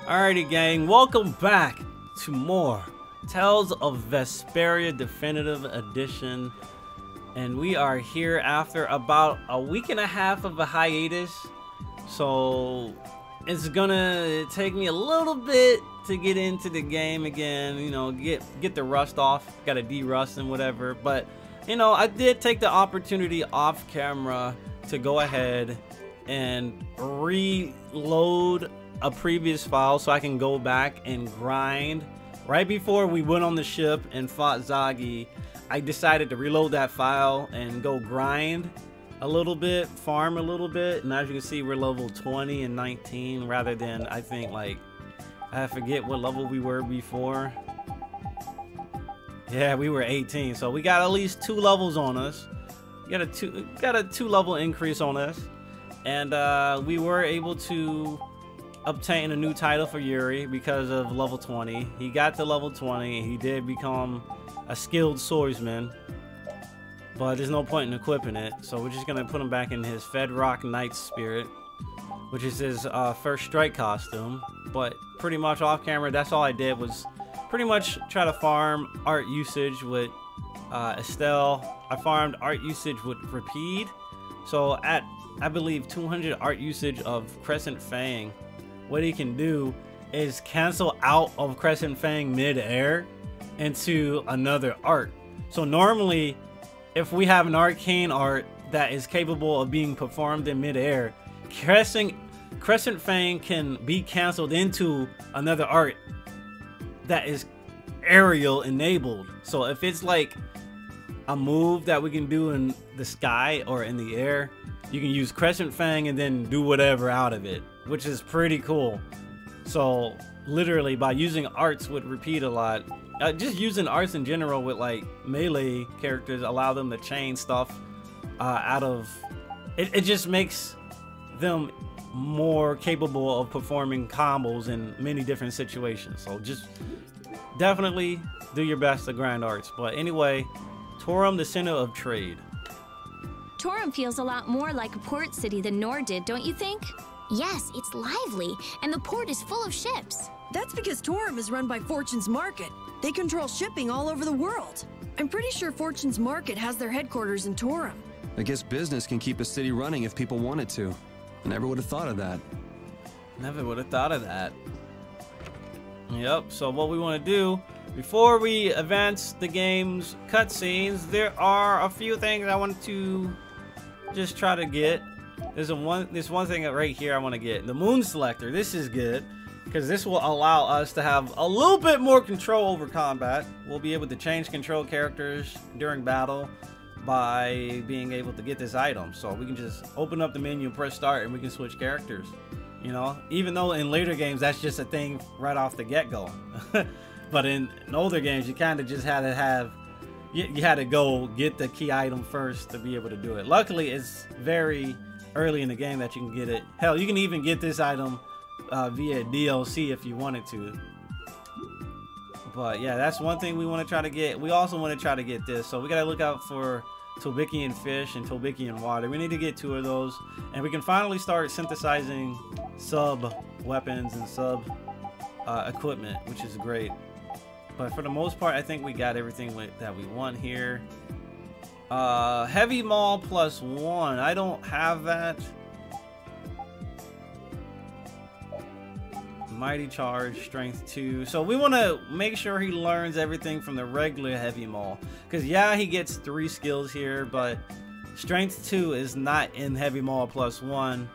Alrighty gang, welcome back to more Tales of Vesperia Definitive Edition. And we are here after about a week and a half of a hiatus. So it's gonna take me a little bit to get into the game again, you know, get the rust off, gotta de-rust and whatever. But you know, I did take the opportunity off camera to go ahead and reload a previous file so I can go back and grind. Right before we went on the ship and fought Zagi, I decided to reload that file and go grind a little bit, farm a little bit, and as you can see, we're level 20 and 19 rather than, I think, like, I forget what level we were before. Yeah, we were 18, so we got at least 2 levels on us. We got a 2 level increase on us, and we were able to obtain a new title for Yuri because of level 20. He got to level 20. He did become a skilled swordsman, but there's no point in equipping it, so we're just gonna put him back in his Fedrock Knight Spirit, which is his first strike costume. But pretty much off camera, that's all I did was pretty much try to farm art usage with Estelle. I farmed art usage with Rapide, so at I believe 200 art usage of Crescent Fang, what he can do is cancel out of Crescent Fang mid-air into another art. So normally, if we have an arcane art that is capable of being performed in mid-air, Crescent Fang can be canceled into another art that is aerial enabled. So if it's like a move that we can do in the sky or in the air, you can use Crescent Fang and then do whatever out of it, which is pretty cool. So literally by using arts would repeat a lot. Just using arts in general with like melee characters allow them to chain stuff out of it. It just makes them more capable of performing combos in many different situations. So just definitely do your best to grind arts. But anyway, Torim, the center of trade. Torim feels a lot more like a port city than Nor did, don't you think? Yes, it's lively, and the port is full of ships. That's because Torim is run by Fortune's Market. They control shipping all over the world. I'm pretty sure Fortune's Market has their headquarters in Torim. I guess business can keep a city running if people wanted to. I never would have thought of that. Never would have thought of that. Yep, so what we want to do before we advance the game's cutscenes, there are a few things I want to just try to get. There's one thing right here I want to get. The Moon Selector. This is good because this will allow us to have a little bit more control over combat. We'll be able to change control characters during battle by being able to get this item. So we can just open up the menu, press start, and we can switch characters. You know, even though in later games that's just a thing right off the get-go. But in older games, you kind of just had to have, you had to go get the key item first to be able to do it. Luckily, it's very early in the game that you can get it. Hell, you can even get this item via DLC if you wanted to. But yeah, that's one thing we want to try to get. We also want to try to get this. So we got to look out for Tolbikian fish and Tolbikian water. We need to get 2 of those. And we can finally start synthesizing sub weapons and sub equipment, which is great. But for the most part, I think we got everything that we want here. Heavy Maul +1. I don't have that. Mighty Charge, Strength 2. So we want to make sure he learns everything from the regular Heavy Maul. Because yeah, he gets 3 skills here, but Strength 2 is not in Heavy Maul +1.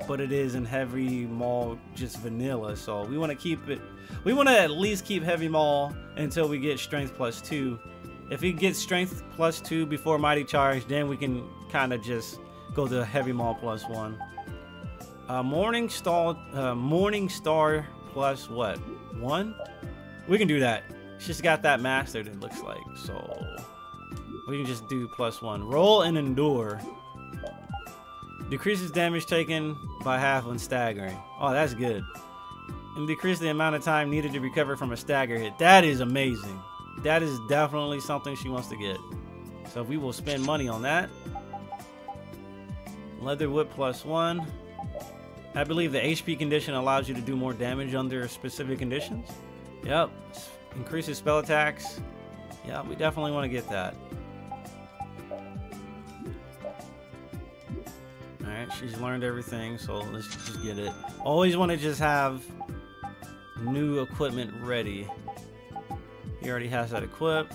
But it is in Heavy Maul just vanilla. So we want to keep it. We want to at least keep Heavy Maul until we get Strength +2. If he gets Strength +2 before Mighty Charge, then we can kind of just go to Heavy Maul +1. Morning Star plus what? 1? We can do that. She's got that mastered, it looks like. So we can just do +1. Roll and endure. Decreases damage taken by half when staggering. Oh, that's good. And decrease the amount of time needed to recover from a stagger hit. That is amazing. That is definitely something she wants to get. So we will spend money on that. Leather whip +1. I believe the HP condition allows you to do more damage under specific conditions. Yep. Increases spell attacks. Yeah, we definitely want to get that. Alright, she's learned everything, so let's just get it. Always want to just have new equipment ready. He already has that equipped.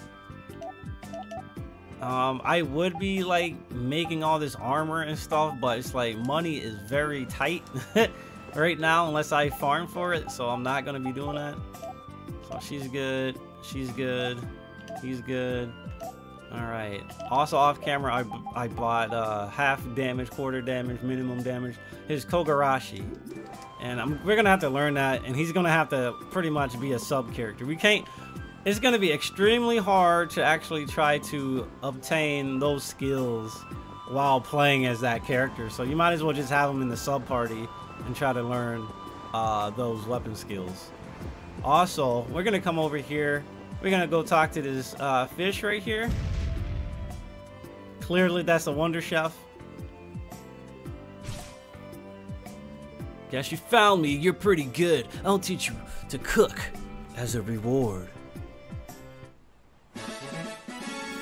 I would be like making all this armor and stuff, but it's like money is very tight right now unless I farm for it, so I'm not gonna be doing that. So she's good, she's good, he's good. All right. Also off camera, I bought half damage, quarter damage, minimum damage. His Kogarashi, and we're gonna have to learn that, and he's gonna have to pretty much be a sub character. We can't. It's going to be extremely hard to actually try to obtain those skills while playing as that character. So you might as well just have them in the sub party and try to learn those weapon skills. Also, we're going to come over here. We're going to go talk to this fish right here. Clearly, that's a Wonder Chef. Guess you found me. You're pretty good. I'll teach you to cook as a reward.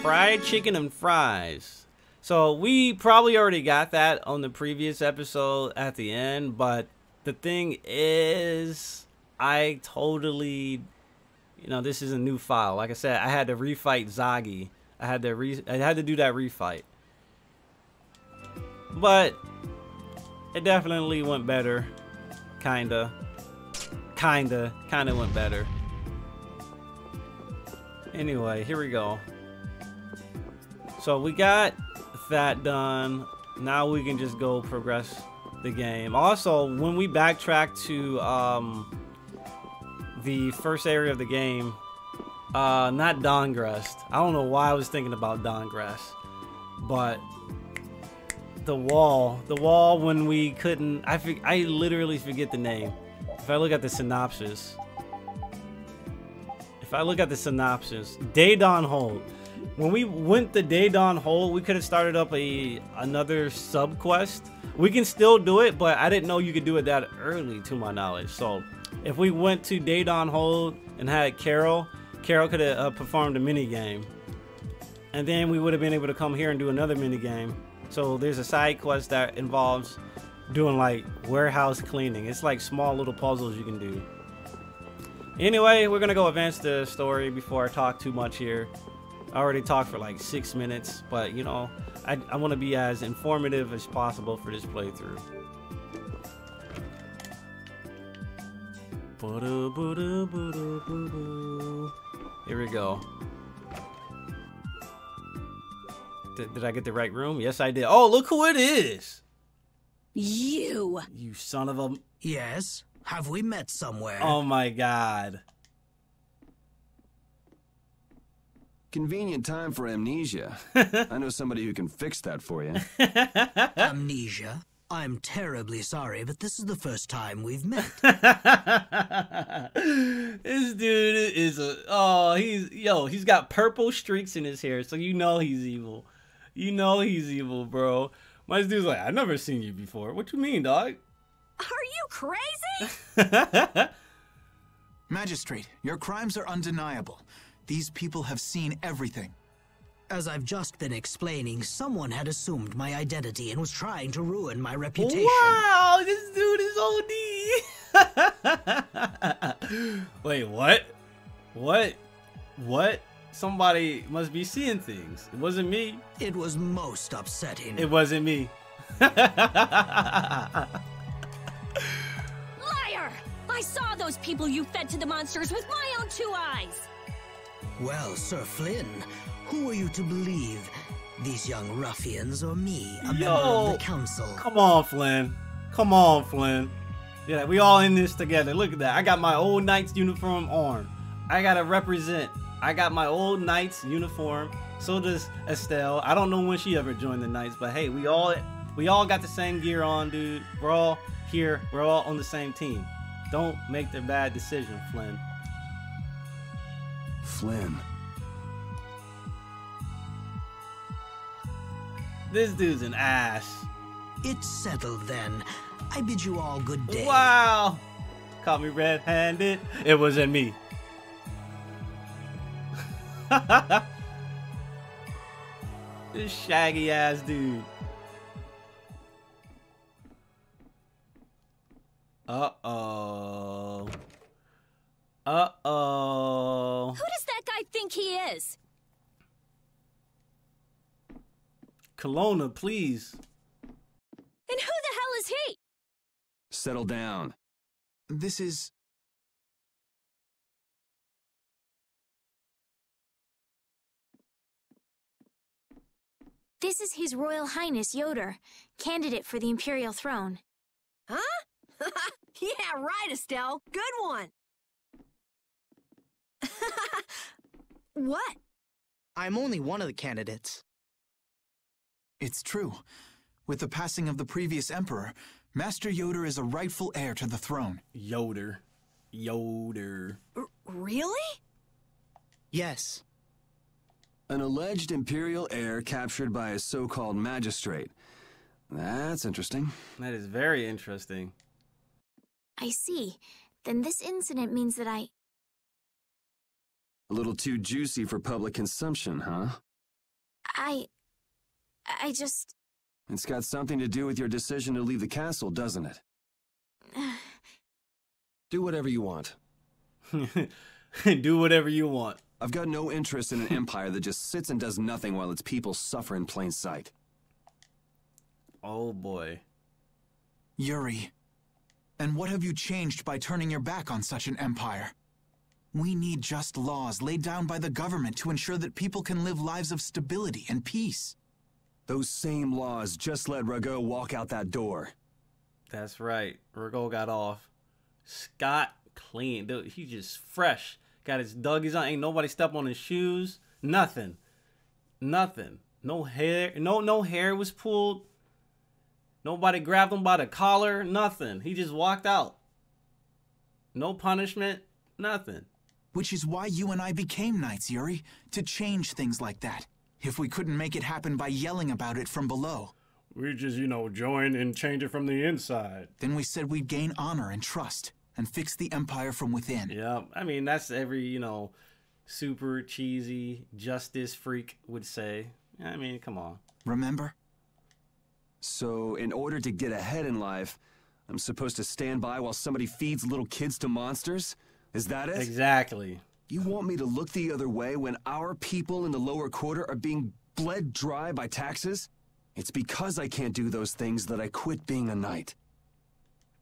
Fried chicken and fries. So we probably already got that on the previous episode at the end, but the thing is, I totally, you know, this is a new file. Like I said, I had to refight Zagi. I had to do that refight, but it definitely went better. Kinda went better. Anyway, here we go. So we got that done. Now we can just go progress the game. Also, when we backtrack to the first area of the game, not Dongrest. I don't know why I was thinking about Dongrest, but the wall when we couldn't. I literally forget the name. If I look at the synopsis, Daedon Hold. When we went to Daedon Hold, we could have started up another sub quest. We can still do it, but I didn't know you could do it that early, to my knowledge. So if we went to Daedon Hold and had Carol could have performed a mini game, and then we would have been able to come here and do another mini game. So there's a side quest that involves doing like warehouse cleaning. It's like small little puzzles you can do. Anyway, we're gonna go advance the story before I talk too much here. I already talked for like 6 minutes, but you know, I want to be as informative as possible for this playthrough. Here we go. Did I get the right room? Yes, I did. Oh, look who it is! You son of a... Yes? Have we met somewhere? Oh my god. Convenient time for amnesia. I know somebody who can fix that for you. Amnesia? I'm terribly sorry, but this is the first time we've met. This dude is a... Oh, he's got purple streaks in his hair, so you know he's evil. You know he's evil, bro. My dude's like, I've never seen you before. What you mean, dog? Are you crazy? Magistrate, your crimes are undeniable. These people have seen everything. As I've just been explaining, someone had assumed my identity and was trying to ruin my reputation. Wow, this dude is OD. Wait, what? What? Somebody must be seeing things. It wasn't me. It was most upsetting. It wasn't me. Liar! I saw those people you fed to the monsters with my own 2 eyes. Well, Sir Flynn, who are you to believe? These young ruffians or me, a member of the council? Come on, Flynn. Come on, Flynn. Yeah, we all in this together. Look at that. I got my old Knight's uniform on. I gotta represent. I got my old Knight's uniform. So does Estelle. I don't know when she ever joined the Knights, but hey, we all got the same gear on, dude. We're all here. We're all on the same team. Don't make the bad decision, Flynn. Flynn. This dude's an ass. It's settled then. I bid you all good day. Wow. Caught me red-handed. It wasn't me. This shaggy ass dude. Uh-oh. Uh-oh. Who does that guy think he is? Kelowna, please. And who the hell is he? Settle down. This is... This is His Royal Highness Yoder, candidate for the Imperial throne. Huh? Yeah, right, Estelle. Good one. What? I'm only one of the candidates. It's true. With the passing of the previous emperor, Master Yoder is a rightful heir to the throne. Yoder. Yoder. Really? Yes. An alleged imperial heir captured by a so-called magistrate. That's interesting. That is very interesting. I see. Then this incident means that A little too juicy for public consumption, huh? I just... It's got something to do with your decision to leave the castle, doesn't it? Do whatever you want. Do whatever you want. I've got no interest in an empire that just sits and does nothing while its people suffer in plain sight. Oh boy. Yuri. And what have you changed by turning your back on such an empire? We need just laws laid down by the government to ensure that people can live lives of stability and peace. Those same laws just let Rago walk out that door. That's right. Rago got off scot clean. Dude, he's just fresh. Got his duggies on. Ain't nobody step on his shoes. Nothing. Nothing. No hair. No hair was pulled. Nobody grabbed him by the collar. Nothing. He just walked out. No punishment. Nothing. Which is why you and I became knights, Yuri, to change things like that. If we couldn't make it happen by yelling about it from below. We just, join and change it from the inside. Then we said we'd gain honor and trust and fix the empire from within. Yeah, I mean, that's every, super cheesy justice freak would say. I mean, come on. Remember? So, in order to get ahead in life, I'm supposed to stand by while somebody feeds little kids to monsters? Is that it? Exactly. You want me to look the other way when our people in the lower quarter are being bled dry by taxes? It's because I can't do those things that I quit being a knight.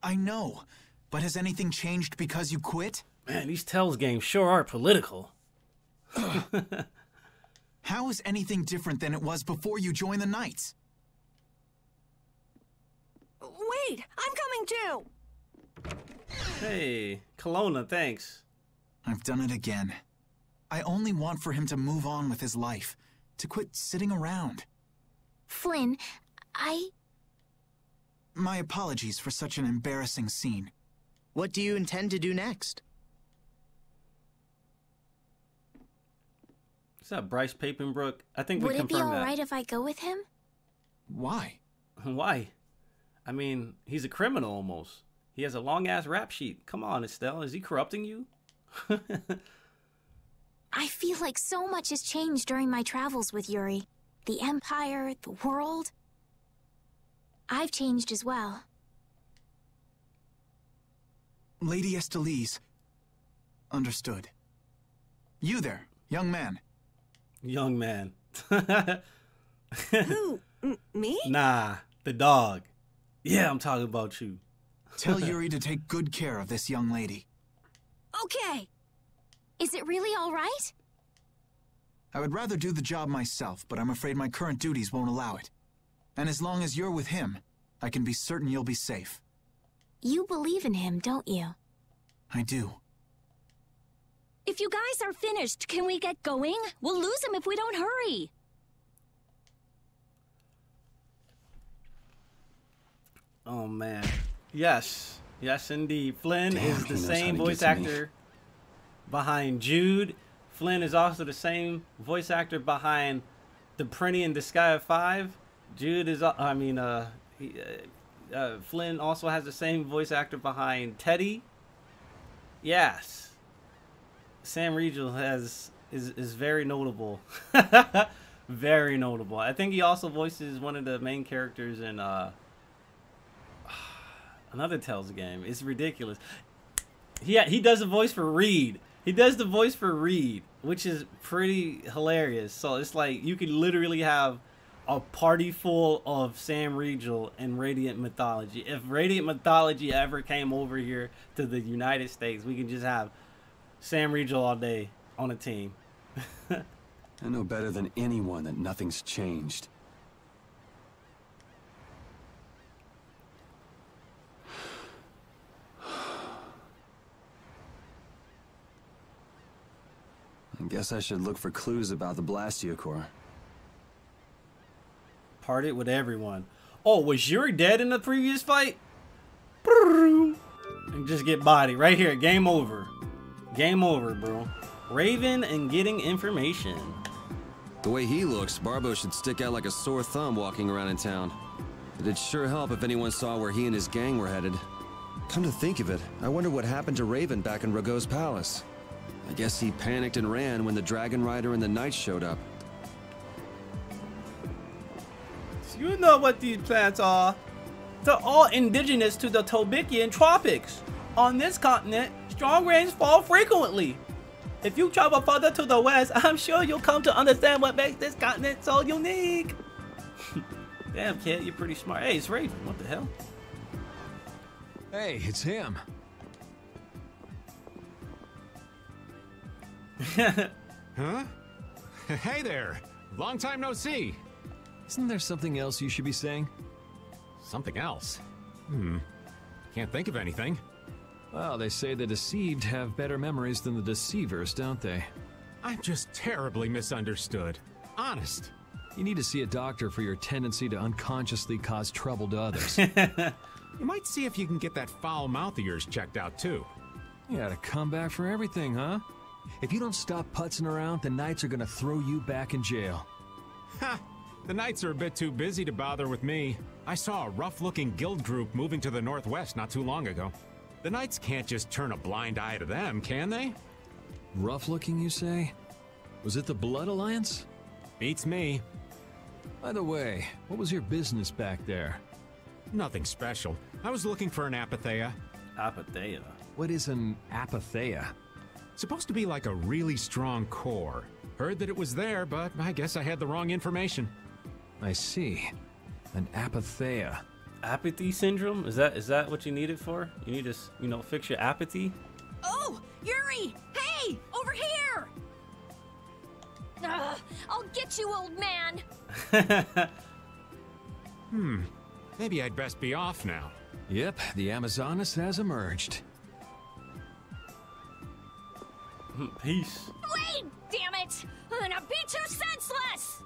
I know, but has anything changed because you quit? Man, these Tells games sure are political. How is anything different than it was before you joined the Knights? Wait, I'm coming too. Hey, Kelowna, thanks. I've done it again. I only want for him to move on with his life, to quit sitting around. Flynn, My apologies for such an embarrassing scene. What do you intend to do next? Is that Bryce Papenbrook? I think would we it be confirmed that. alright if I go with him? Why? Why? I mean, he's a criminal almost. He has a long-ass rap sheet. Come on, Estelle. Is he corrupting you? I feel like so much has changed during my travels with Yuri. The Empire, the world. I've changed as well. Lady Estellise. Understood. You there, young man. Young man. Who? Me? Nah, the dog. Yeah, I'm talking about you. Tell Yuri to take good care of this young lady. Okay. Is it really alright? I would rather do the job myself, but I'm afraid my current duties won't allow it. And as long as you're with him, I can be certain you'll be safe. You believe in him, don't you? I do. If you guys are finished, can we get going? We'll lose him if we don't hurry. Oh, man. Yes. Yes, indeed. Flynn Damn, is he the knows same how to voice get to me. actor behind Jude. Flynn is also the same voice actor behind The Prinny in Disgaea 5. Jude is, Flynn also has the same voice actor behind Teddy. Yes. Sam Riegel is very notable. Very notable. I think he also voices one of the main characters in another Tales game. It's ridiculous. He does the voice for Reed. He does the voice for Reed, which is pretty hilarious. So it's like you could literally have a party full of Sam Riegel and Radiant Mythology. If Radiant Mythology ever came over here to the United States, we can just have Sam Riegel all day on a team. I know better than anyone that nothing's changed. I guess I should look for clues about the Blastia Core. Parted with everyone. Oh, was Yuri dead in the previous fight? And just get body right here. Game over. Game over, bro. Raven and getting information. The way he looks, Barbo should stick out like a sore thumb walking around in town. It'd sure help if anyone saw where he and his gang were headed. Come to think of it, I wonder what happened to Raven back in Rago's palace. I guess he panicked and ran when the Dragon Rider and the Knights showed up. You know what these plants are. They're all indigenous to the Tobikian tropics. On this continent, strong rains fall frequently. If you travel further to the west, I'm sure you'll come to understand what makes this continent so unique. Damn, kid, you're pretty smart. Hey, it's Raven. What the hell? Hey, it's him. Huh? Hey there. Long time no see. Isn't there something else you should be saying? Something else? Can't think of anything. Well, they say the deceived have better memories than the deceivers, don't they? I'm just terribly misunderstood. Honest. You need to see a doctor for your tendency to unconsciously cause trouble to others. You might see if you can get that foul mouth of yours checked out, too. You got a comeback for everything, huh? If you don't stop putzing around, the Knights are gonna throw you back in jail. Ha! The Knights are a bit too busy to bother with me. I saw a rough-looking guild group moving to the northwest not too long ago. The Knights can't just turn a blind eye to them, can they? Rough-looking, you say? Was it the Blood Alliance? Beats me. By the way, what was your business back there? Nothing special. I was looking for an apatheia. Apatheia? What is an apatheia? Supposed to be like a really strong core. Heard that it was there, but I guess I had the wrong information. I see. An apatheia. Apathy syndrome? Is that what you need it for? You need to, you know, fix your apathy? Oh, Yuri! Hey, over here! I'll get you, old man. Maybe I'd best be off now. Yep, the Amazonas has emerged. Peace. Wait, damn it! Now be too senseless!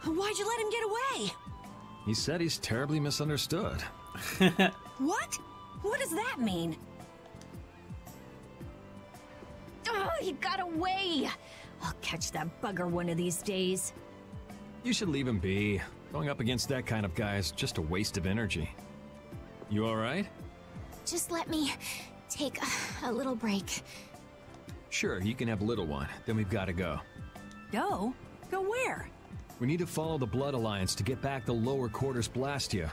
Why'd you let him get away? He said he's terribly misunderstood. What? What does that mean? Oh, he got away! I'll catch that bugger one of these days. You should leave him be. Going up against that kind of guy is just a waste of energy. You alright? Just let me take a little break. Sure, you can have a little one. Then we've got to go. Go? Go where? We need to follow the Blood Alliance to get back the lower quarters Blastia.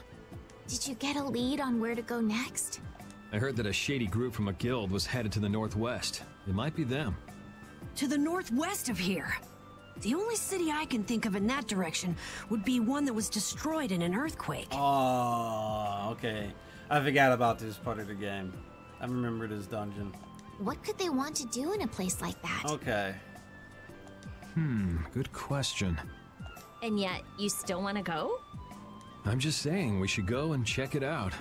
Did you get a lead on where to go next? I heard that a shady group from a guild was headed to the northwest. It might be them. To the northwest of here. The only city I can think of in that direction would be one that was destroyed in an earthquake. Oh, okay. I forgot about this part of the game. I remember this dungeon. What could they want to do in a place like that? Okay. Good question. And yet, you still want to go? I'm just saying, we should go and check it out.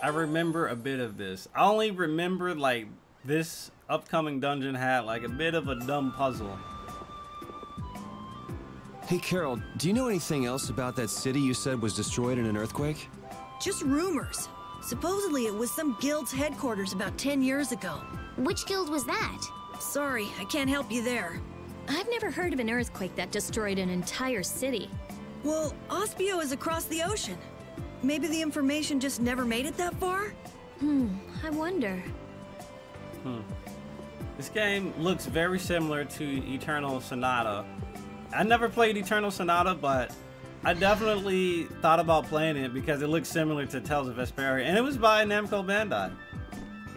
I remember a bit of this. I only remember, like, this upcoming dungeon had, like, a bit of a dumb puzzle. Hey, Carol, do you know anything else about that city you said was destroyed in an earthquake? Just rumors. Supposedly it was some guild's headquarters about 10 years ago. Which guild was that? Sorry, I can't help you there. I've never heard of an earthquake that destroyed an entire city. Well, Ospio is across the ocean. Maybe the information just never made it that far? I wonder. This game looks very similar to Eternal Sonata. I never played Eternal Sonata, but I definitely thought about playing it because it looks similar to Tales of Vesperia, and it was by Namco Bandai.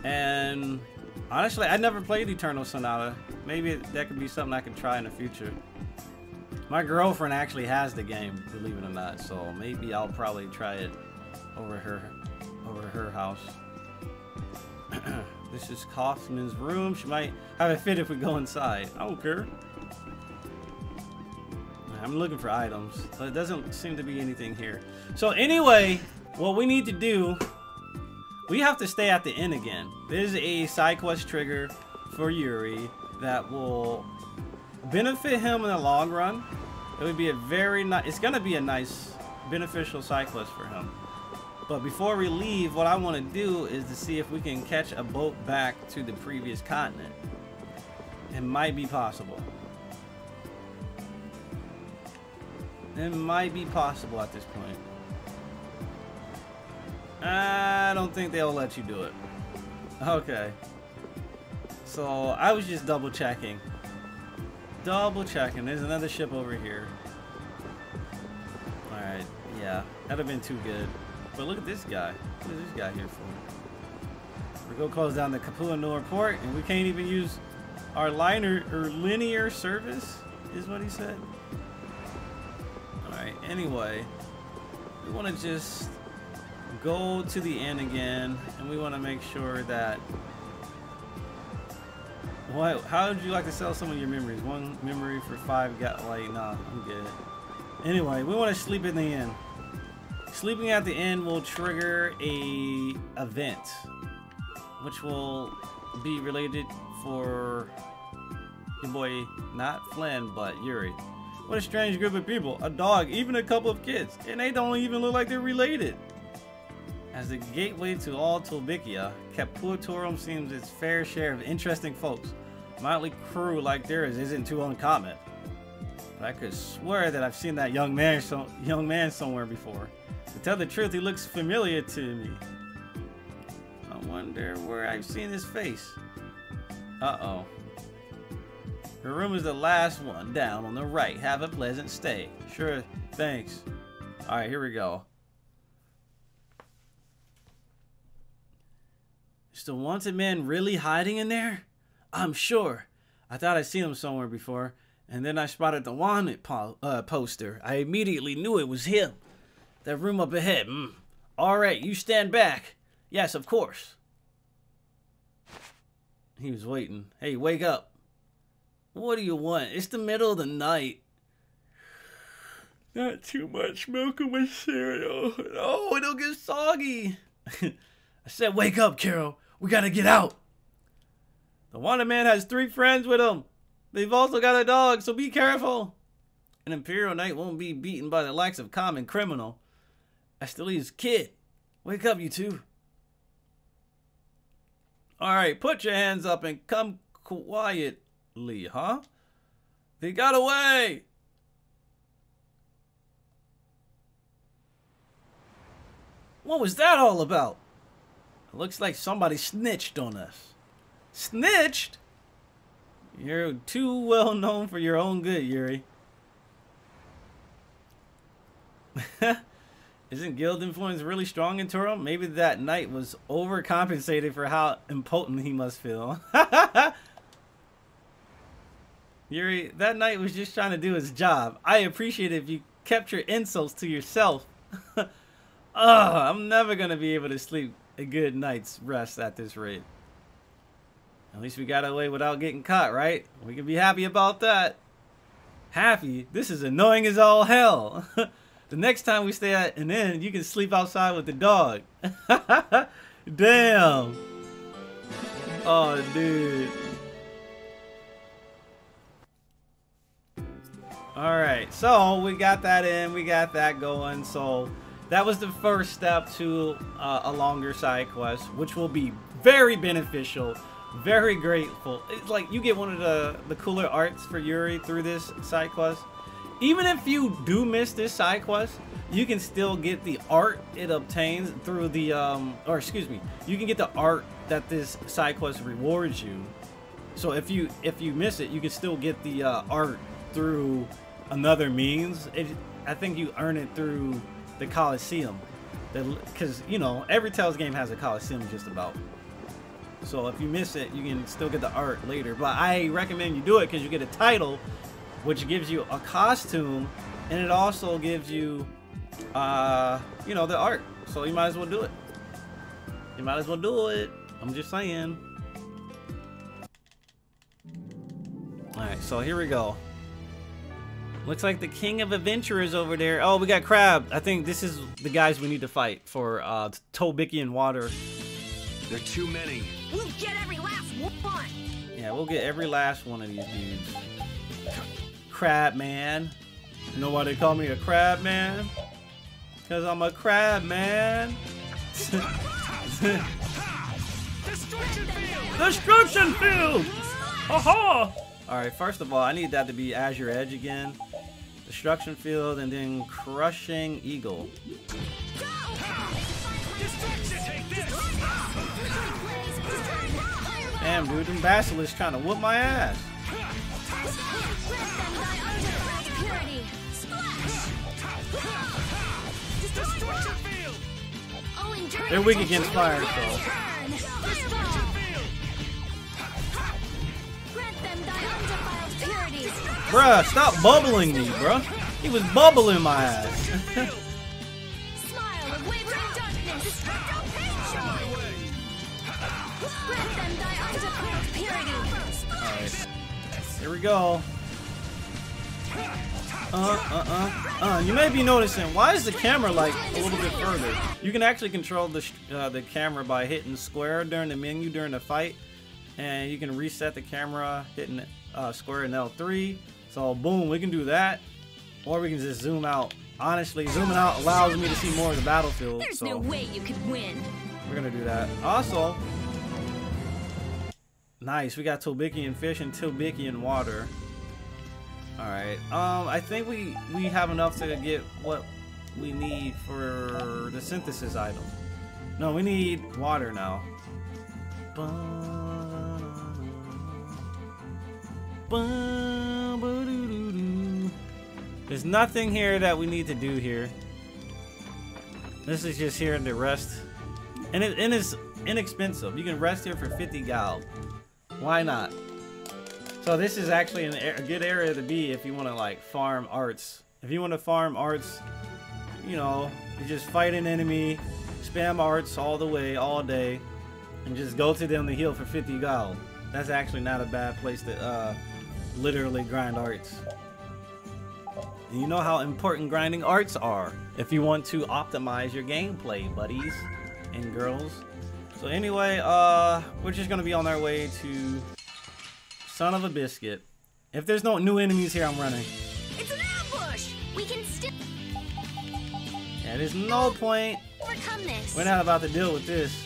And honestly, I never played Eternal Sonata. Maybe that could be something I could try in the future. My girlfriend actually has the game, believe it or not, so maybe I'll probably try it over her house. This is Kaufman's room. She might have it fit if we go inside. I don't care. I'm looking for items, but it doesn't seem to be anything here. So anyway, what we need to do, we have to stay at the inn again. There's a side quest trigger for Yuri that will benefit him in the long run. It would be a very nice, it's gonna be a nice beneficial side quest for him. But before we leave, what I want to do is to see if we can catch a boat back to the previous continent. It might be possible. It might be possible at this point. I don't think they'll let you do it. Okay. So I was just double checking. Double checking. There's another ship over here. Alright, yeah. That'd have been too good. But look at this guy. What is this guy here for? We go close down the Capua Nord port, and we can't even use our liner or linear service, is what he said. Alright, anyway. We want to just go to the inn again, and we want to make sure that... What? How would you like to sell some of your memories? One memory for 5 like, nah, I'm good. Anyway, we want to sleep in the inn. Sleeping at the inn will trigger a event, which will be related for your boy, not Flynn, but Yuri. What a strange group of people. A dog, even a couple of kids, and they don't even look like they're related. As the gateway to all Tulbikia, Capua Torim seems its fair share of interesting folks. A motley crew like theirs isn't too uncommon. But I could swear that I've seen that young man somewhere before. To tell the truth, he looks familiar to me. I wonder where I've seen his face. Uh-oh. Her room is the last one down on the right. Have a pleasant stay. Sure, thanks. Alright, here we go. Is the wanted man really hiding in there? I'm sure. I thought I'd seen him somewhere before, and then I spotted the wanted poster. I immediately knew it was him. That room up ahead. Alright, you stand back. Yes, of course. He was waiting. Hey, wake up. What do you want? It's the middle of the night. Not too much milk in my cereal. Oh, it'll get soggy. I said, wake up, Carol. We gotta get out. The wanted man has 3 friends with him. They've also got a dog, so be careful. An Imperial Knight won't be beaten by the likes of common criminal. Astilli's kid. Wake up, you two. Alright, put your hands up and come quietly, huh? They got away. What was that all about? It looks like somebody snitched on us. Snitched? You're too well known for your own good, Yuri. Isn't guild influence really strong in Torim? Maybe that knight was overcompensated for how impotent he must feel. Yuri, that knight was just trying to do his job. I appreciate it if you kept your insults to yourself. I'm never going to be able to sleep a good night's rest at this rate. At least we got away without getting caught, right? We can be happy about that. Happy? This is annoying as all hell. The next time we stay at an inn, you can sleep outside with the dog. Damn. Oh, dude. Alright, so we got that in. We got that going. So that was the first step to a longer side quest, which will be very beneficial Very grateful. It's like you get one of the cooler arts for Yuri through this side quest. Even if you do miss this side quest, you can still get the art it obtains through the or excuse me, you can get the art that this side quest rewards you. So if you miss it, you can still get the art through another means. I think you earn it through the Coliseum, because you know every Tales game has a Coliseum just about. So if you miss it, you can still get the art later. But I recommend you do it because you get a title, which gives you a costume, and it also gives you, you know, the art. So you might as well do it. You might as well do it. I'm just saying. All right, so here we go. Looks like the king of adventurers over there. Oh, we got Crab. I think this is the guys we need to fight for Tobikian water. There are too many. We'll get every last one. Yeah, we'll get every last one of these dudes. Crab man. You know why they call me a crab man? Because I'm a crab man. Destruction field! Aha! Alright, first of all, I need that to be Azure Edge again. Destruction field and then Crushing Eagle. Damn, dude, them basilisks trying to whoop my ass. They're weak against fire, so. Bruh, stop bubbling me, bruh. He was bubbling my ass. Alright. Here we go. You may be noticing, why is the camera like a little bit further? You can actually control the camera by hitting square during the menu during the fight, and you can reset the camera hitting square and L3. So boom, we can do that, or we can just zoom out. Honestly, zooming out allows me to see more of the battlefield. There's so no way you could win. We're gonna do that. Also, nice, we got Tobikian fish and Tobikian water. Alright, I think we have enough to get what we need for the synthesis item. No, we need water now. There's nothing here that we need to do here. This is just here to rest. And it's inexpensive. You can rest here for 50 gal. Why not? So this is actually a good area to be if you want to like farm arts. If you want to farm arts, you know, you just fight an enemy, spam arts all the way, all day, and just go to them to heal for 50 gal. That's actually not a bad place to literally grind arts. And you know how important grinding arts are if you want to optimize your gameplay, buddies and girls. So anyway, we're just gonna be on our way to Son of a Biscuit. If there's no new enemies here, I'm running. It's an ambush. We can still. Yeah, there's no point. Overcome this. We're not about to deal with this.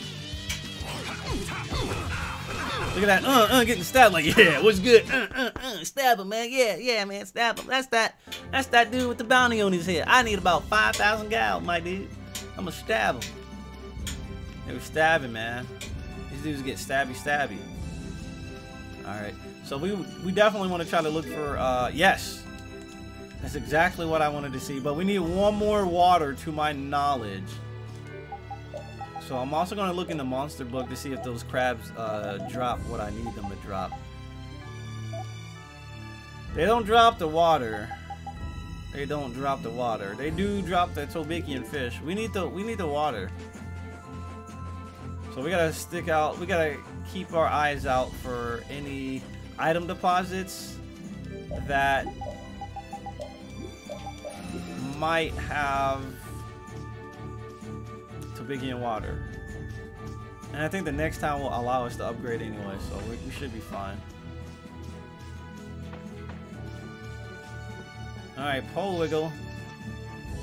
Look at that, getting stabbed like, yeah, what's good? Stab him, man, yeah, man, stab him. That's that dude with the bounty on his head. I need about 5,000 gal, my dude. I'm gonna stab him. They were stabbing, man. These dudes get stabby. All right, so we definitely want to try to look for, yes. That's exactly what I wanted to see, but we need one more water to my knowledge. So I'm also going to look in the monster book to see if those crabs drop what I need them to drop. They don't drop the water. They don't drop the water. They do drop the Tobikian fish. We need the water. So we gotta stick out. We gotta keep our eyes out for any item deposits that might have Tobikian water. And I think the next time will allow us to upgrade anyway, so we should be fine. Alright, pole wiggle.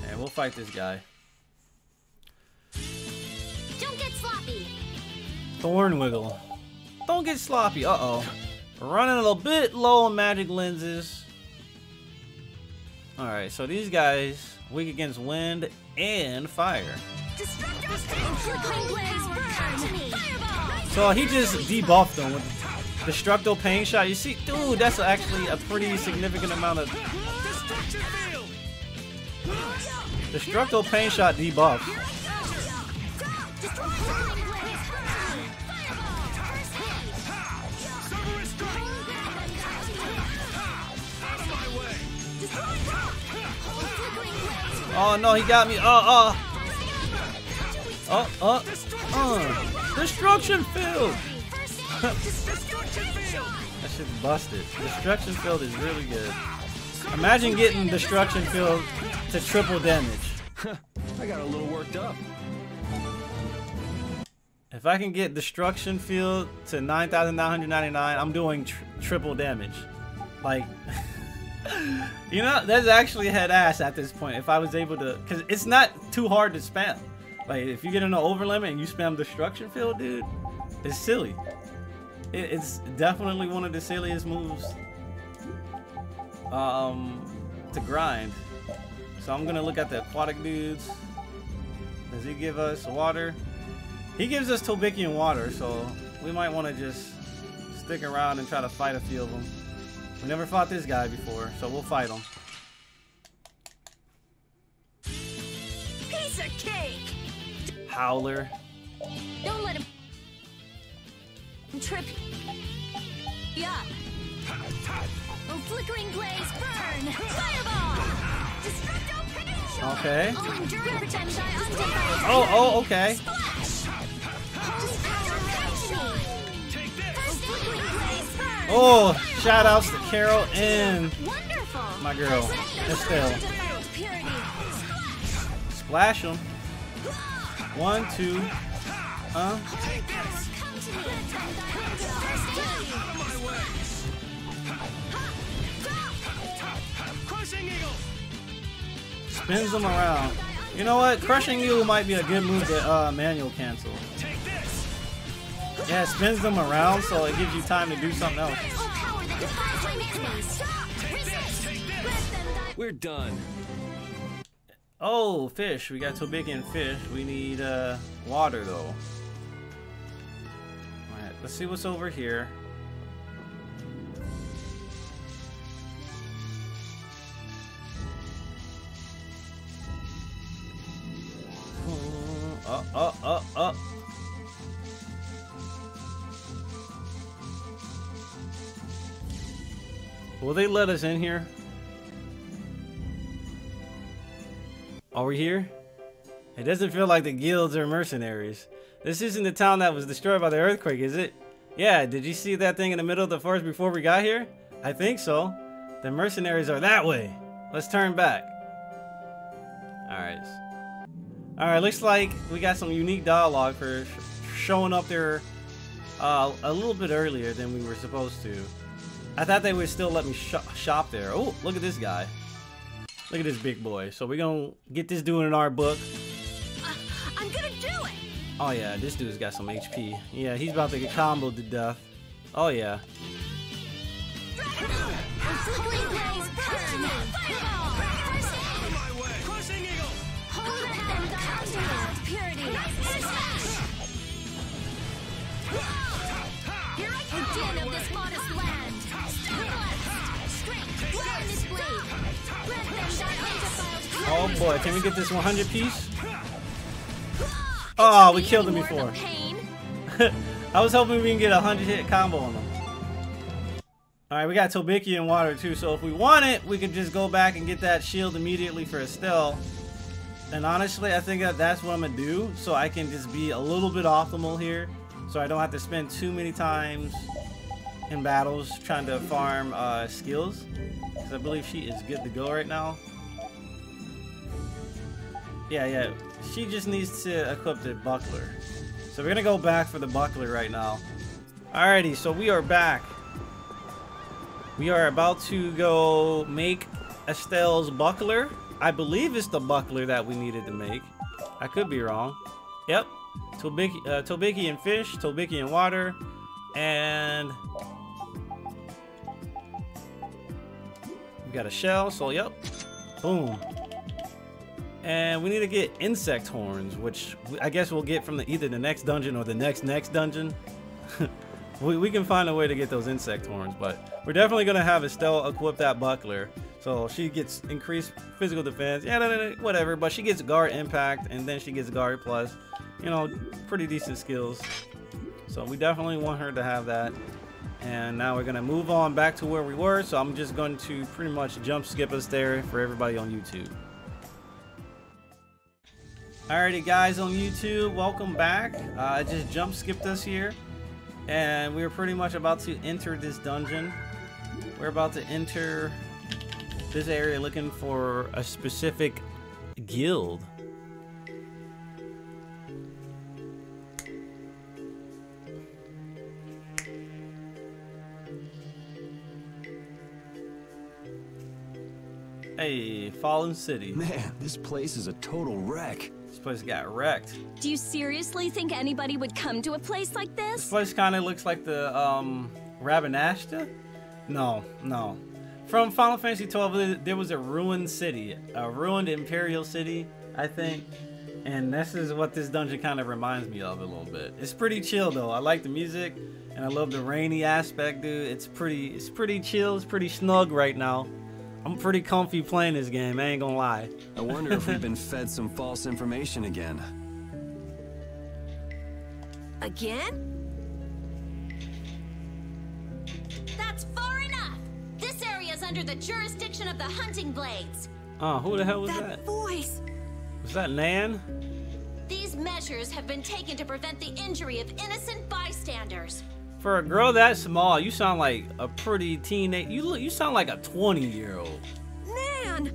And we'll fight this guy. Don't get sloppy. Thorn wiggle. don't get sloppy. Uh-oh. We're running a little bit low on magic lenses. Alright, so these guys weak against wind and fire. So he just debuffed them with Destructo Pain Shot. You see, dude, that's actually a pretty significant amount of Destructo Pain Shot debuff. Oh no, he got me. Destruction Field. That shit's busted. Destruction Field is really good. Imagine getting Destruction Field to triple damage. I got a little worked up. If I can get Destruction Field to 9,999, I'm doing triple damage. Like, you know, that's actually head ass at this point. If I was able to, because it's not too hard to spam. Like, if you get in an over limit and you spam Destruction Field, dude, it's silly. It's definitely one of the silliest moves to grind. So I'm gonna look at the aquatic dudes. Does he give us water? He gives us Tobikian water, so we might want to just stick around and try to fight a few of them. We never fought this guy before, so we'll fight him. Piece of cake. Howler. Don't let him trip. Yeah. Oh, flickering blaze, burn. Fireball. Destructo Pain Shot. Okay. Oh, enduring projectile. Anti-fire. Oh, okay. Oh, shout outs to Carol and my girl, Estelle. Splash them. 1, 2. Spins them around. You know what? Crushing Eagle might be a good move to manual cancel. Yeah, it spins them around, so it gives you time to do something else. We're done. Oh, fish. We got Tobikian fish. We need water, though. Alright, let's see what's over here. Will they let us in here? Are we here? It doesn't feel like the guilds are mercenaries. This isn't the town that was destroyed by the earthquake, is it? Yeah, did you see that thing in the middle of the forest before we got here? I think so. The mercenaries are that way. Let's turn back. Alright, looks like we got some unique dialogue for showing up there a little bit earlier than we were supposed to. I thought they would still let me shop there. Oh, look at this guy. Look at this big boy. So we're gonna get this dude in our book. I'm gonna do it. Oh yeah, this dude's got some HP. Yeah, he's about to get comboed to death. Oh yeah. Oh boy, can we get this 100 piece? Oh, we killed him before. I was hoping we can get a 100 hit combo on him. Alright, we got Tobikian water too, so if we want it, we could just go back and get that shield immediately for Estelle. And honestly, I think that's what I'm gonna do, so I can just be a little bit optimal here, so I don't have to spend too many times in battles trying to farm skills, because I believe she is good to go right now. Yeah, she just needs to equip the buckler. So we're gonna go back for the buckler right now. Alrighty, so we are back. We are about to go make Estelle's buckler. I believe it's the buckler that we needed to make. I could be wrong. Yep. Tobikian fish, Tobikian water. And we got a shell, so yep. Boom. And we need to get insect horns, which I guess we'll get from either the next dungeon or the next dungeon. we can find a way to get those insect horns, but we're definitely gonna have Estelle equip that buckler, so she gets increased physical defense. Yeah, whatever. But she gets guard impact, and then she gets guard plus. You know, pretty decent skills. So we definitely want her to have that. And now we're gonna move on back to where we were. So I'm just going to pretty much jump skip us there for everybody on YouTube. Alrighty guys on YouTube, welcome back. I just jump skipped us here, and we're pretty much about to enter this dungeon. We're about to enter this area looking for a specific guild. Hey, Fallen City. Man, this place is a total wreck. This place got wrecked. Do you seriously think anybody would come to a place like this? This place kind of looks like the Rabanashta? No. From Final Fantasy XII, there was a ruined city, a ruined imperial city, I think. And this is what this dungeon kind of reminds me of a little bit. It's pretty chill though. I like the music, and I love the rainy aspect, dude. It's pretty chill. It's pretty snug right now. I'm pretty comfy playing this game, I ain't gonna lie. I wonder if we've been fed some false information again. Again? That's far enough! This area is under the jurisdiction of the Hunting Blades. Who the hell was that? That voice! Was that Nan? These measures have been taken to prevent the injury of innocent bystanders. For a girl that small, you sound like a pretty teenage. You sound like a 20-year-old. Nan!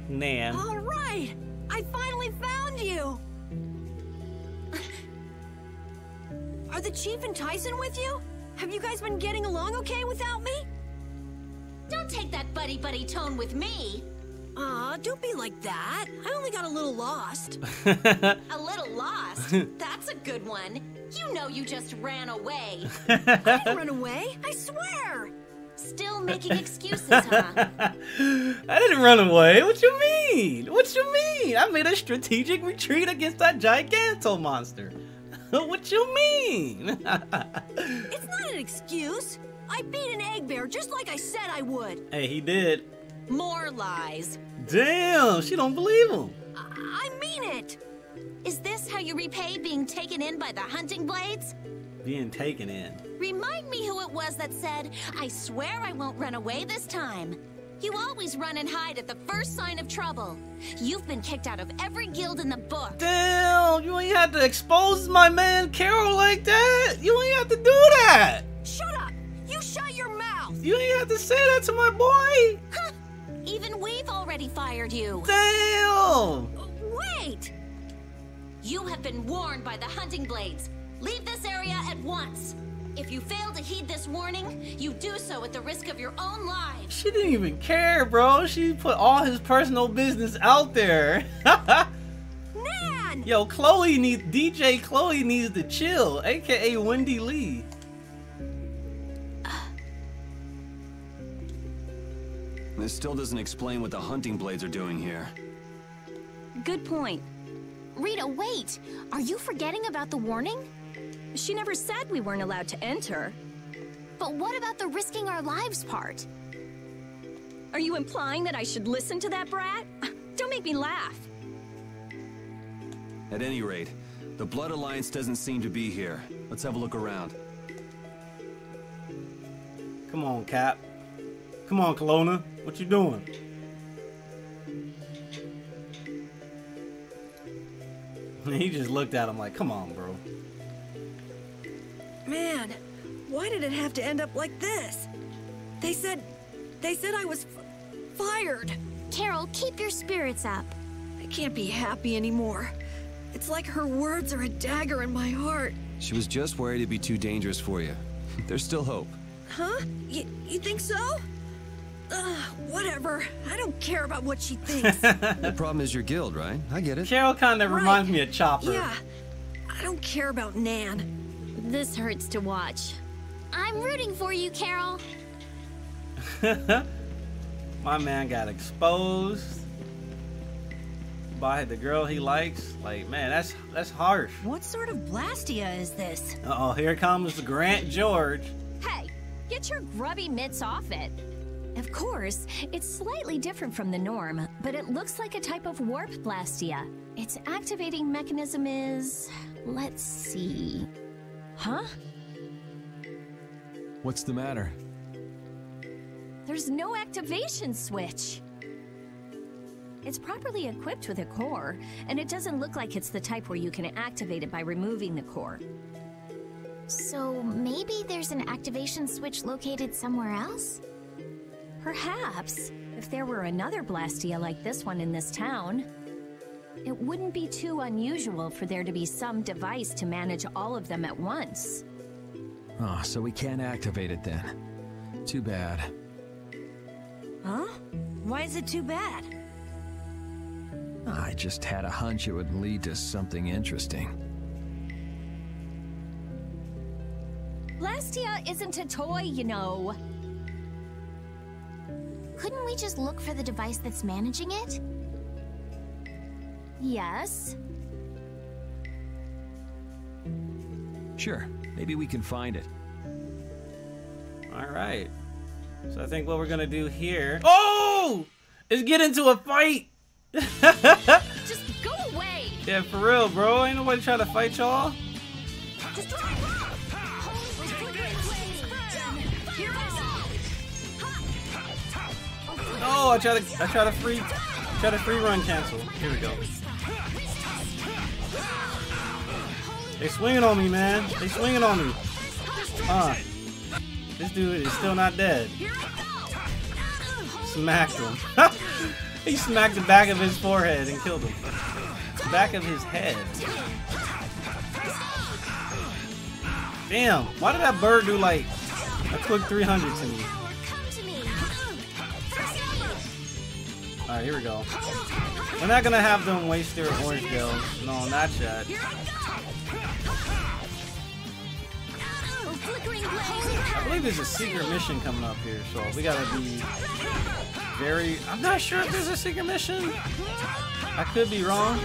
Nan. All right! I finally found you! Are the Chief and Tyson with you? Have you guys been getting along okay without me? Don't take that buddy-buddy tone with me. Aw, don't be like that. I only got a little lost. A little lost? That's a good one. You know you just ran away. I didn't run away, I swear! Still making excuses, huh? I didn't run away. What you mean? What you mean? I made a strategic retreat against that Giganto monster. What you mean? It's not an excuse. I beat an egg bear just like I said I would. Hey, he did. More lies. Damn, she don't believe him. I mean it. Is this how you repay being taken in by the Hunting Blades? Being taken in. Remind me who it was that said, I swear I won't run away this time. You always run and hide at the first sign of trouble. You've been kicked out of every guild in the book. Damn, you ain't had to expose my man Carol like that. You ain't have to do that. Shut up. You shut your mouth. You ain't have to say that to my boy. Huh. Even we've already fired you. Damn. Wait. You have been warned by the Hunting Blades. Leave this area at once. If you fail to heed this warning, you do so at the risk of your own lives. She didn't even care, bro. She put all his personal business out there. Nan! Yo, DJ Chloe needs to chill, aka Wendy Lee. This still doesn't explain what the Hunting Blades are doing here. Good point. Rita, wait! Are you forgetting about the warning? She never said we weren't allowed to enter. But what about the risking our lives part? Are you implying that I should listen to that brat? Don't make me laugh. At any rate, the Blood Alliance doesn't seem to be here. Let's have a look around. Come on, Cap. Come on, Kelowna. What you doing? He just looked at him like, come on, bro. Man, why did it have to end up like this? They said I was fired. Carol, keep your spirits up. I can't be happy anymore. It's like her words are a dagger in my heart. She was just worried it'd be too dangerous for you. There's still hope. Huh? You think so? Whatever. I don't care about what she thinks. The problem is your guild, right? I get it. Carol kind of reminds me of Chopper. Yeah. I don't care about Nan. This hurts to watch. I'm rooting for you, Carol. My man got exposed by the girl he likes. Like, man, that's harsh. What sort of Blastia is this? Uh-oh, here comes Grant George. Hey, get your grubby mitts off it. Of course, it's slightly different from the norm, but it looks like a type of warp Blastia. Its activating mechanism is... let's see... Huh? What's the matter? There's no activation switch. It's properly equipped with a core, and it doesn't look like it's the type where you can activate it by removing the core. So maybe there's an activation switch located somewhere else? Perhaps, if there were another Blastia like this one in this town, it wouldn't be too unusual for there to be some device to manage all of them at once. Oh, so we can't activate it then. Too bad. Huh? Why is it too bad? I just had a hunch it would lead to something interesting. Blastia isn't a toy, you know. Couldn't we just look for the device that's managing it? Yes. Sure, maybe we can find it. All right. So I think what we're gonna do here, oh, is get into a fight. Just go away. Yeah, for real, bro. Ain't nobody trying to fight y'all. No, I try to free run cancel. Here we go. They swinging on me, man. They swinging on me. This dude is still not dead. Smacked him. He smacked the back of his forehead and killed him. Back of his head. Damn, why did that bird do like a quick 300 to me? Alright, here we go. We're not gonna have them waste their orange gels. No, not yet. I believe there's a secret mission coming up here, so we gotta be very... I'm not sure if there's a secret mission. I could be wrong.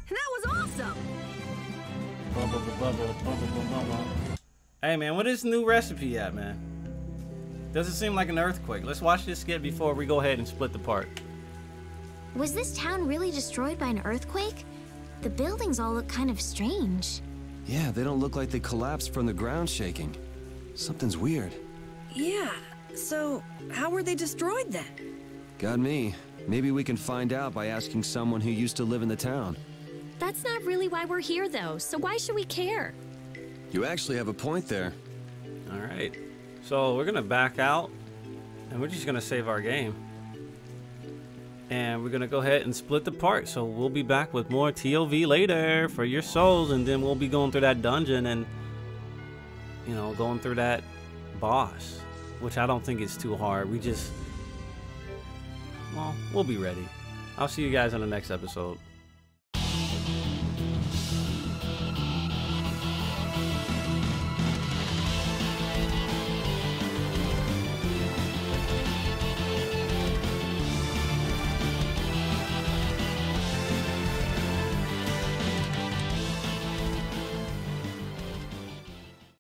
That was awesome! Hey man, what is the new recipe at, man? Doesn't seem like an earthquake. Let's watch this skit before we go ahead and split the part. Was this town really destroyed by an earthquake? The buildings all look kind of strange. Yeah, they don't look like they collapsed from the ground shaking. Something's weird. Yeah, so how were they destroyed then? Got me. Maybe we can find out by asking someone who used to live in the town. That's not really why we're here, though, so why should we care? You actually have a point there. Alright, so we're gonna back out and we're just gonna save our game. And we're gonna go ahead and split the part. So we'll be back with more TOV later for your souls, and then we'll be going through that dungeon and, you know, going through that boss, which I don't think is too hard. Well, we'll be ready. I'll see you guys in the next episode.